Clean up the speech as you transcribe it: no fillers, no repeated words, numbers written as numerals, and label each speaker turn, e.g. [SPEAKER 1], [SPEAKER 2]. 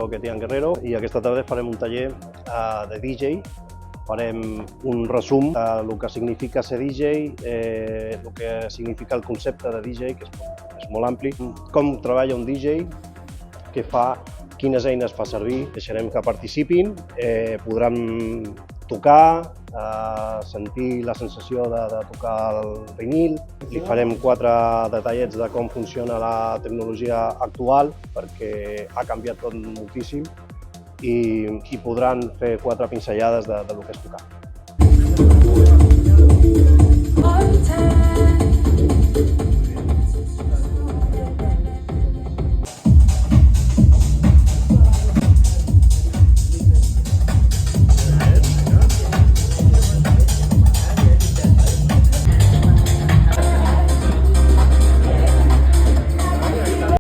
[SPEAKER 1] soc Etienne Guerrero i aquesta tarda farem un taller de DJ. Farem un resum del que significa ser DJ, el que significa el concepte de DJ, que és molt ampli, com treballa un DJ, què fa, quines eines fa servir. Deixarem que participin, podran tocar, sentir la sensació de tocar el vinil. Li farem 4 detallets de com funciona la tecnologia actual, perquè ha canviat tot moltíssim, i podran fer 4 pinzellades del que és tocar.